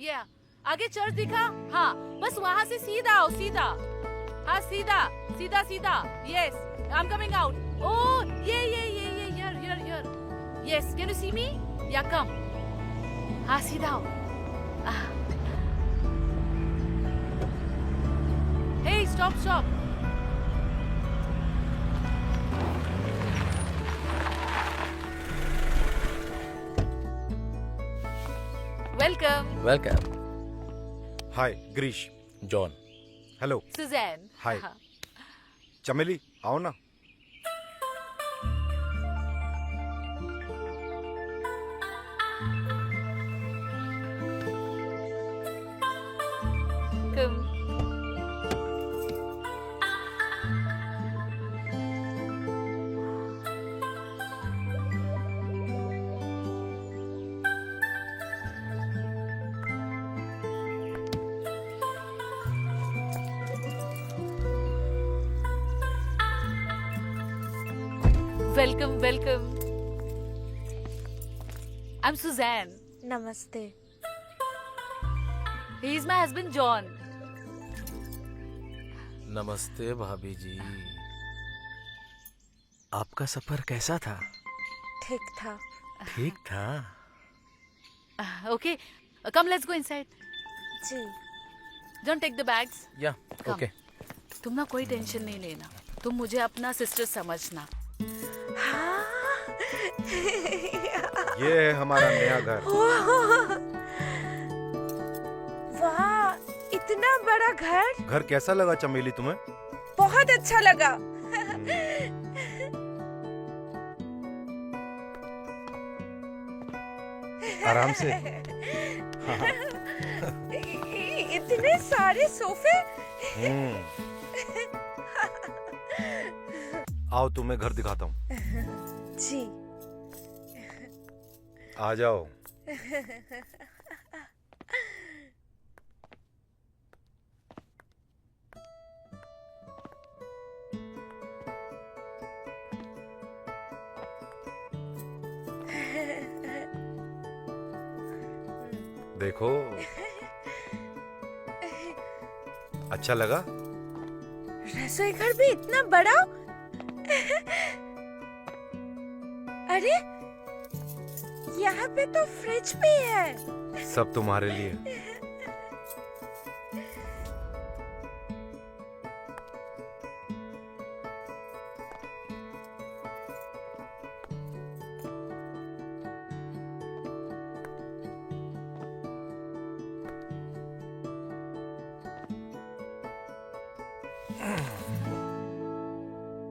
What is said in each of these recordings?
गया। आगे चर्च दिखा? हाँ, बस वहाँ से सीधा आओ, सीधा। हाँ, सीधा सीधा सीधा। Yes, I am coming out. Oh, ये here. Yes, can you see me? Yeah, come. हाँ, सीधा आओ। Hey, stop. Welcome. हाय ग्रीश। John. हेलो। Suzanne. हाय। चमेली आओ ना। Come. Welcome. I'm Suzanne. नमस्ते। He is my husband John. नमस्ते भाभी जी। आपका सफर कैसा था? ठीक था। ठीक था। Okay, come let's go inside. जी। Don't take the bags. या Come. ओके। तुम ना कोई टेंशन नहीं लेना। तुम मुझे अपना सिस्टर समझना। हाँ। ये है हमारा नया घर। वाह, इतना बड़ा घर। घर कैसा लगा चमेली तुम्हें? बहुत अच्छा लगा। आराम से। इतने सारे सोफे। आओ तुम्हें घर दिखाता हूँ। जी। आ जाओ। देखो, अच्छा लगा? रसोई घर भी इतना बड़ा। अरे, यहाँ पे तो फ्रिज भी है। सब तुम्हारे लिए।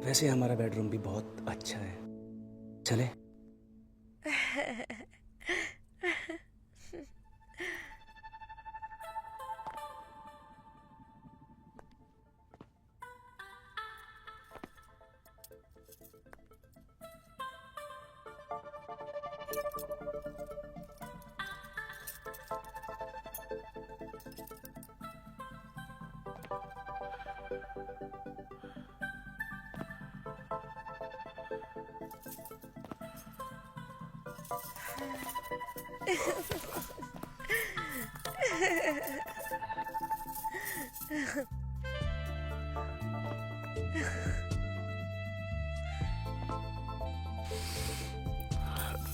वैसे हमारा बेडरूम भी बहुत अच्छा है। चले?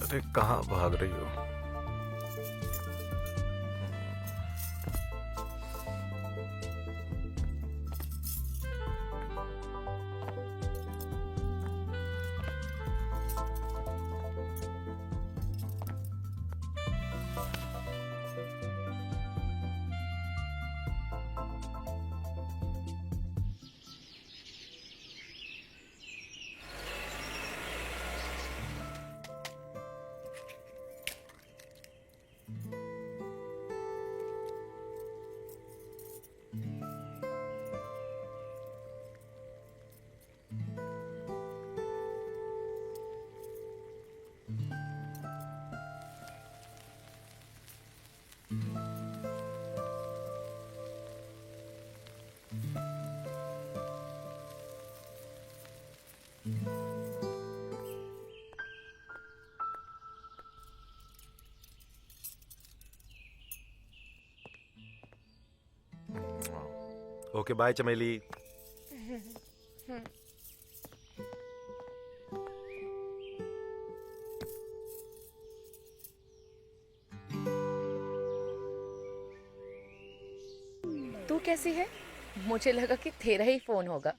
अरे कहाँ भाग रही हो? ओके बाय चमेली। तू कैसी है? मुझे लगा कि तेरा ही फोन होगा।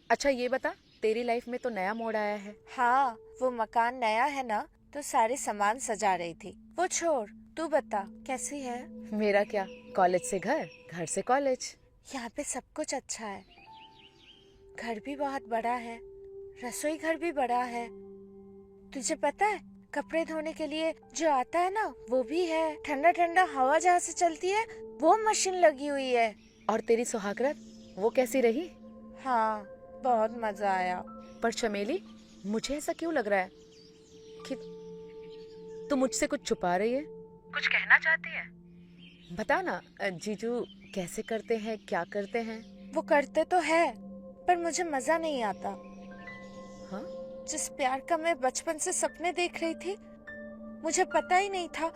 अच्छा ये बता, तेरी लाइफ में तो नया मोड़ आया है। हाँ, वो मकान नया है ना, तो सारे सामान सजा रही थी। वो छोड़, तू बता कैसी है? मेरा क्या, कॉलेज से घर, घर से कॉलेज। यहाँ पे सब कुछ अच्छा है। घर भी बहुत बड़ा है, रसोई घर भी बड़ा है। तुझे पता है, कपड़े धोने के लिए जो आता है ना, वो भी है। ठंडा ठंडा हवा जहाँ से चलती है, वो मशीन लगी हुई है। और तेरी सुहागरात, वो कैसी रही? हाँ, बहुत मजा आया। पर चमेली, मुझे ऐसा क्यों लग रहा है कि तू मुझसे कुछ छुपा रही है? कुछ कहना चाहती है? बता ना, जीजू कैसे करते हैं, क्या करते हैं? वो करते तो है, पर मुझे मजा नहीं आता। हाँ? जिस प्यार का मैं बचपन से सपने देख रही थी, मुझे पता ही नहीं था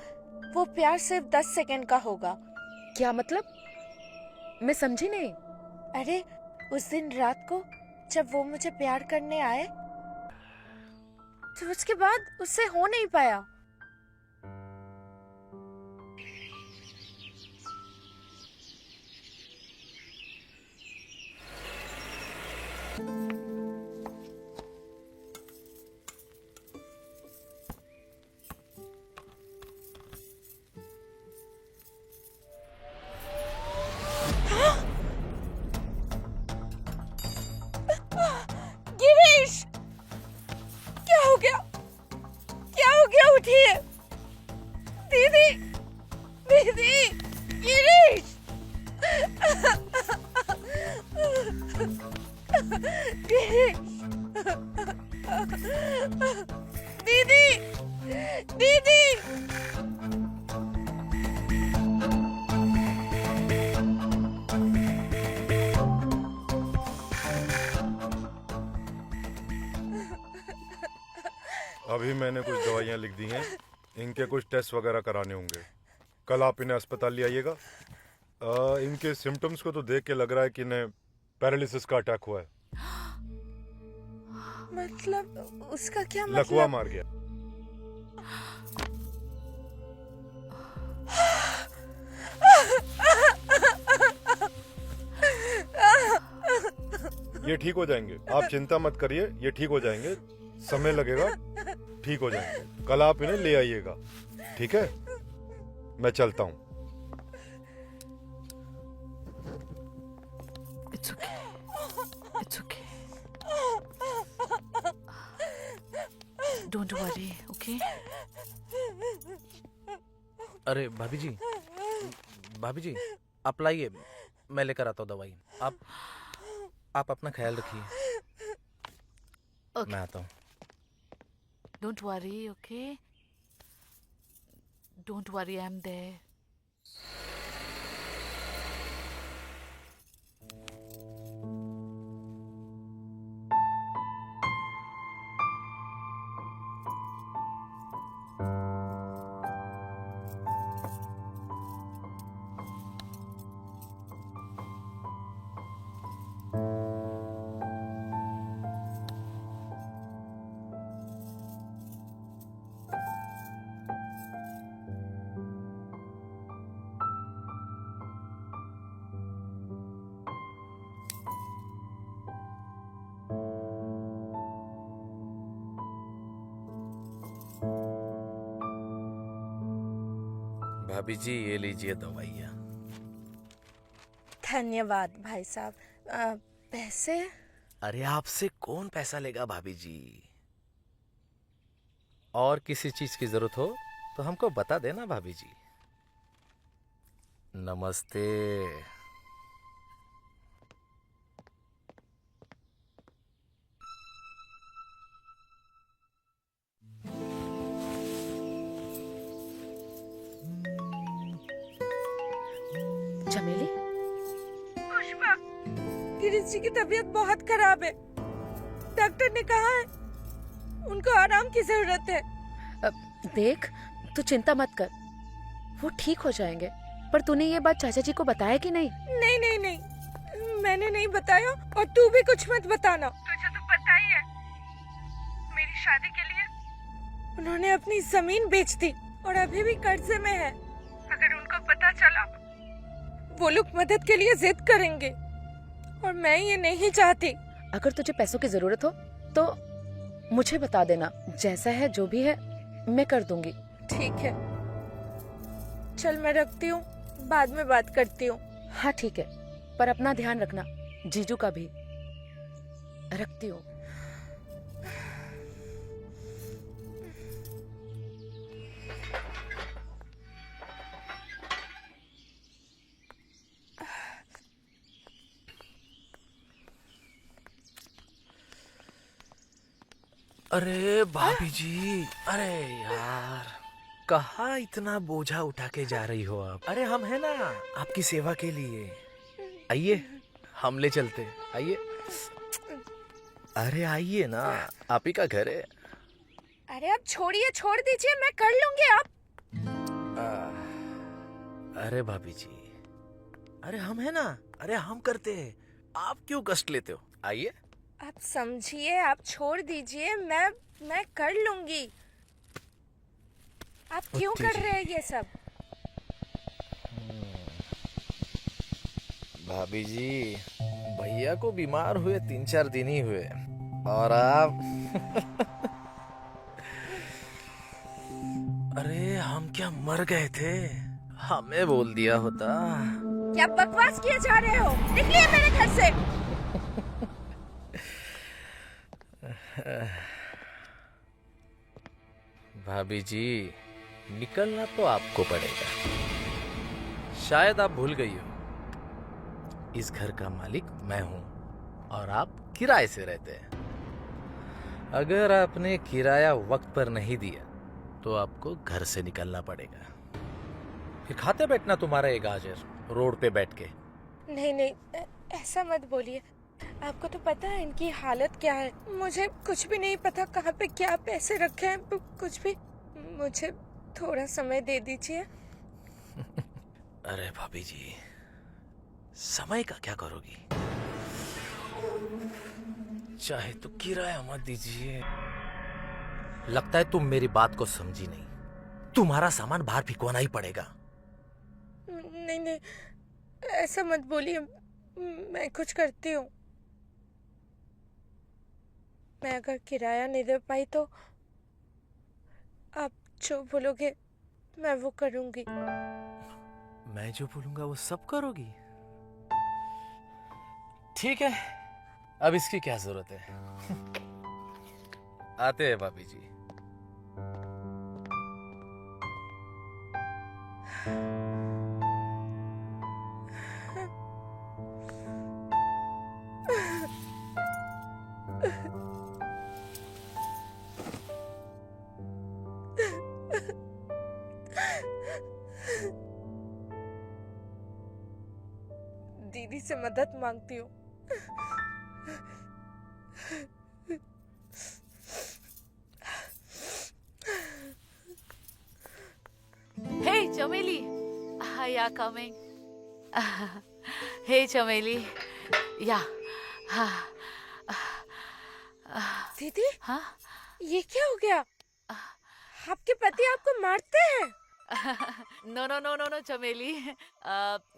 वो प्यार सिर्फ 10 सेकंड का होगा। क्या मतलब? मैं समझी नहीं। अरे, उस दिन रात को जब वो मुझे प्यार करने आए, तो उसके बाद उससे हो नहीं पाया। गिरीश, क्या हो गया? क्या हो गया? उठिए दीदी, दीदी, गिरीश, गिरीश, दीदी, दीदी। अभी मैंने कुछ दवाइयाँ लिख दी हैं, इनके कुछ टेस्ट वगैरह कराने होंगे। कल आप इन्हें अस्पताल ले आइएगा। इनके सिम्टम्स को तो देख के लग रहा है कि इन्हें पैरालिसिस का अटैक हुआ है। मतलब उसका क्या लकवा मतलब? मार गया। ये ठीक हो जाएंगे, आप चिंता मत करिए, ये ठीक हो जाएंगे। समय लगेगा, ठीक हो जाएंगे। कल आप इन्हें ले आइएगा, ठीक है? मैं चलता हूँ। It's okay. It's okay. Don't worry, okay? अरे भाभी जी, आप लाइए, मैं लेकर आता हूँ दवाई। आप अपना ख्याल रखिए। Okay. मैं आता हूँ। Don't worry, okay? Don't worry, I'm there. भाभी जी, ये लीजिए दवाइयाँ। धन्यवाद भाई साहब। पैसे? अरे आपसे कौन पैसा लेगा भाभी जी? और किसी चीज की जरूरत हो तो हमको बता देना भाभी जी। नमस्ते। चमेली, पुष्पा, गिरीश जी की तबीयत बहुत खराब है। डॉक्टर ने कहा है उनको आराम की जरूरत है। देख, तू चिंता मत कर, वो ठीक हो जाएंगे। पर तूने ये बात चाचा जी को बताया कि नहीं? नहीं नहीं नहीं, मैंने नहीं बताया और तू भी कुछ मत बताना। तुझे तो पता ही है, मेरी शादी के लिए उन्होंने अपनी जमीन बेच दी और अभी भी कर्जे में है। अगर उनको पता चला वो लोग मदद के लिए जिद करेंगे और मैं ये नहीं चाहती। अगर तुझे पैसों की जरूरत हो तो मुझे बता देना, जैसा है जो भी है मैं कर दूंगी। ठीक है, चल मैं रखती हूँ, बाद में बात करती हूँ। हाँ ठीक है, पर अपना ध्यान रखना, जीजू का भी। रखती हूँ। अरे भाभी जी, अरे यार, कहाँ इतना बोझा उठा के जा रही हो आप? अरे हम है ना आपकी सेवा के लिए। आइए हम ले चलते, आइए। अरे आइए ना, आप ही का घर है। अरे अब छोड़िए, छोड़ दीजिए, मैं कर लूंगी। आप अरे भाभी जी, अरे हम है ना, अरे हम करते हैं, आप क्यों कष्ट लेते हो? आइए। आप समझिए, आप छोड़ दीजिए, मैं कर लूंगी। आप क्यों कर रहे हैं ये सब? भाभी जी, भैया को बीमार हुए 3-4 दिन ही हुए और आप अरे हम क्या मर गए थे? हमें बोल दिया होता। क्या बकवास किए जा रहे हो? निकलिए मेरे घर से। भाभी जी, निकलना तो आपको पड़ेगा। शायद आप भूल गई हो, इस घर का मालिक मैं हूं और आप किराए से रहते हैं। अगर आपने किराया वक्त पर नहीं दिया तो आपको घर से निकलना पड़ेगा। फिर खाते बैठना तुम्हारा एक हाजिर रोड पे बैठ के। नहीं नहीं, ऐसा मत बोलिए। आपको तो पता है इनकी हालत क्या है। मुझे कुछ भी नहीं पता कहाँ पे क्या पैसे रखे हैं, कुछ भी। मुझे थोड़ा समय दे दीजिए। अरे भाभी जी, समय का क्या करोगी? चाहे तो किराया मत दीजिए। लगता है तुम मेरी बात को समझी नहीं। तुम्हारा सामान बाहर फिकवाना ही पड़ेगा। नहीं नहीं, ऐसा मत बोलिए, मैं कुछ करती हूँ। मैं अगर किराया नहीं दे पाई तो आप जो बोलोगे मैं वो करूँगी। मैं जो बोलूंगा वो सब करोगी? ठीक है, अब इसकी क्या जरूरत है? आते हैं भाभी जी। दीदी से मदद मांगती हूँ। Hey, Chameli. Yeah, coming. Hey, Chameli. Yeah. दीदी, हाँ? ये क्या हो गया? आपके पति आपको मारते हैं? नो चमेली।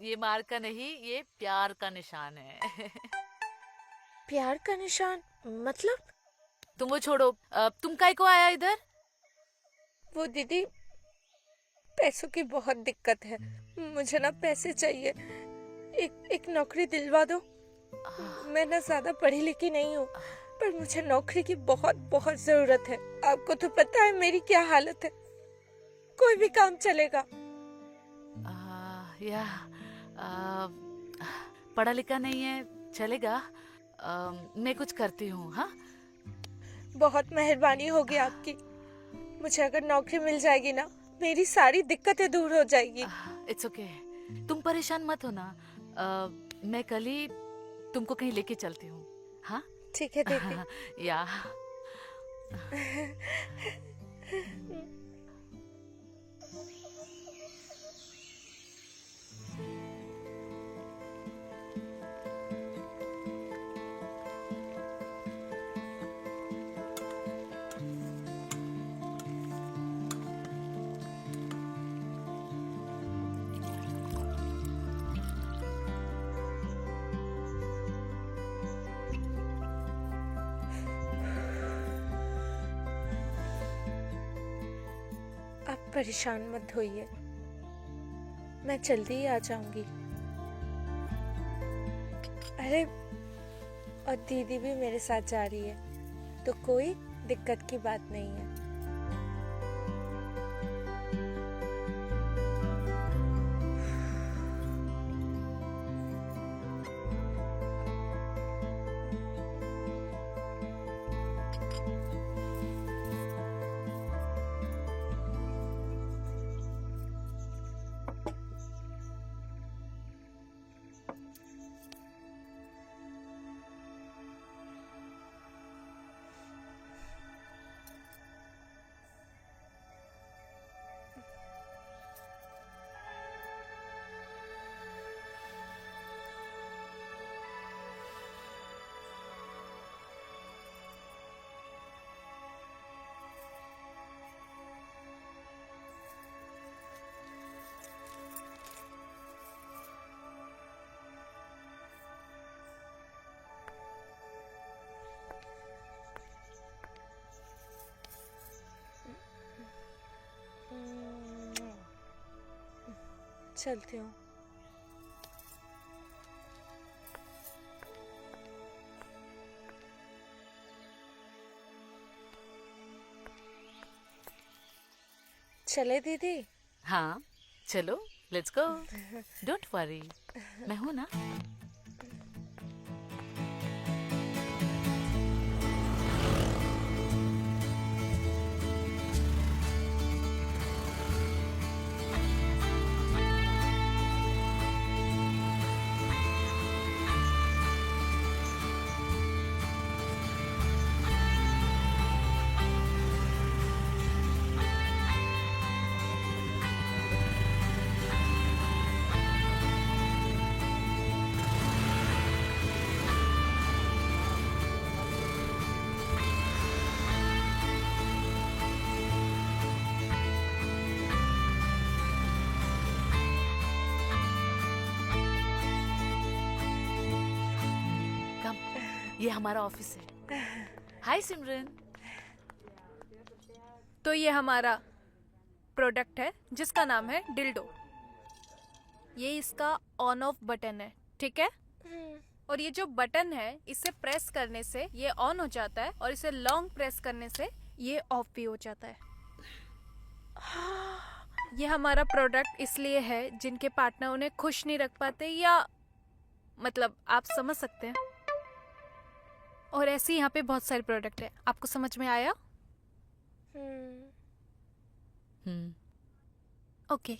ये मार का नहीं, ये प्यार का निशान है। प्यार का निशान मतलब? तुम वो छोड़ो, तुम काय को आया इधर? वो दीदी, पैसों की बहुत दिक्कत है। मुझे ना पैसे चाहिए। एक नौकरी दिलवा दो। मैं ना ज्यादा पढ़ी लिखी नहीं हूँ, पर मुझे नौकरी की बहुत बहुत जरूरत है। आपको तो पता है मेरी क्या हालत है। कोई भी काम चलेगा। पढ़ा लिखा नहीं है, चलेगा। मैं कुछ करती हूँ। हाँ, बहुत मेहरबानी होगी आपकी। मुझे अगर नौकरी मिल जाएगी ना, मेरी सारी दिक्कतें दूर हो जाएगी। इट्स ओके, तुम परेशान मत हो ना। मैं कल ही तुमको कहीं लेके चलती हूँ। हाँ ठीक है दीदी। या परेशान मत होइए, मैं जल्दी ही आ जाऊंगी। अरे, और दीदी भी मेरे साथ जा रही है, तो कोई दिक्कत की बात नहीं है। चलती हूँ। चले दीदी? हाँ चलो, लेट्स गो। डोंट वरी, मैं हूं ना। ये हमारा ऑफिस है। हाय सिमरन। तो ये हमारा प्रोडक्ट है जिसका नाम है डिल्डो। ये इसका ऑन ऑफ बटन है, ठीक है? और ये जो बटन है, इसे प्रेस करने से ये ऑन हो जाता है और इसे लॉन्ग प्रेस करने से ये ऑफ भी हो जाता है। ये हमारा प्रोडक्ट इसलिए है जिनके पार्टनर उन्हें खुश नहीं रख पाते, या मतलब आप समझ सकते हैं। और ऐसे यहाँ पे बहुत सारे प्रोडक्ट है। आपको समझ में आया? ओके।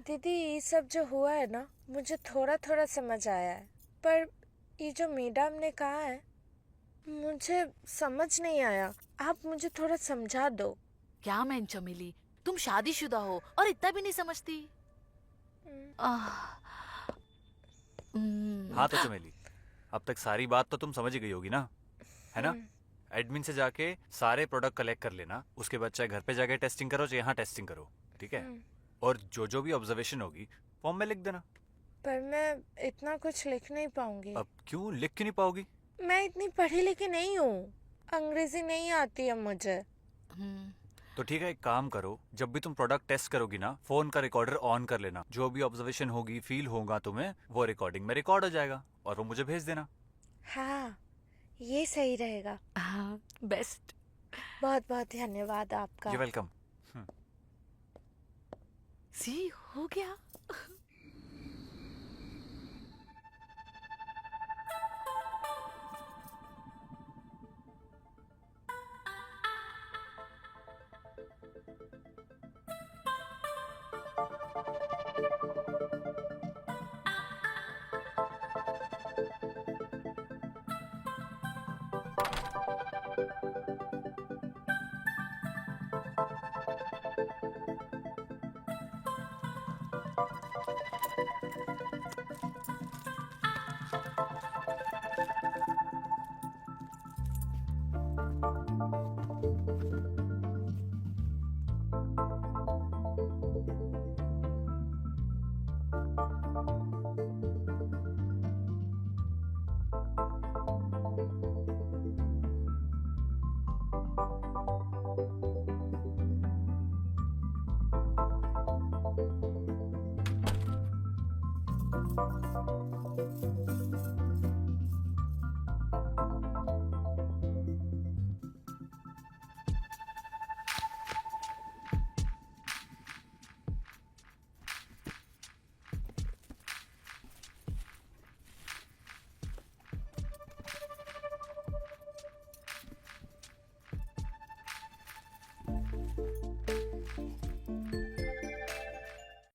दीदी, ये सब जो हुआ है ना, मुझे थोड़ा थोड़ा समझ आया है, पर ये जो मैडम ने कहा है मुझे समझ नहीं आया। आप मुझे थोड़ा समझा दो। क्या मैं चमेली, तुम शादीशुदा हो और इतना भी नहीं समझती? हाँ तो चमेली, अब तक सारी बात तो तुम समझ ही गई होगी ना, है ना? एडमिन से जाके सारे प्रोडक्ट कलेक्ट कर लेना, उसके बाद चाहे घर पे जाके टेस्टिंग करो चाहे यहाँ टेस्टिंग करो, ठीक है? और जो भी ऑब्जर्वेशन होगी फॉर्म में लिख देना। पर मैं इतना कुछ लिख नहीं पाऊंगी। अब क्यों लिख क्यों नहीं पाओगी? मैं इतनी पढ़ी लिखी नहीं हूँ, अंग्रेजी नहीं आती है मुझे। तो ठीक है, एक काम करो, जब भी तुम प्रोडक्ट टेस्ट करोगी ना, फोन का रिकॉर्डर ऑन कर लेना। जो भी ऑब्जर्वेशन होगी, फील होगा तुम्हें, वो रिकॉर्डिंग में रिकॉर्ड हो जाएगा और वो मुझे भेज देना। हाँ, ये सही रहेगा। हाँ, बेस्ट। बहुत बहुत धन्यवाद आपका। ये वेलकम। सी हो गया।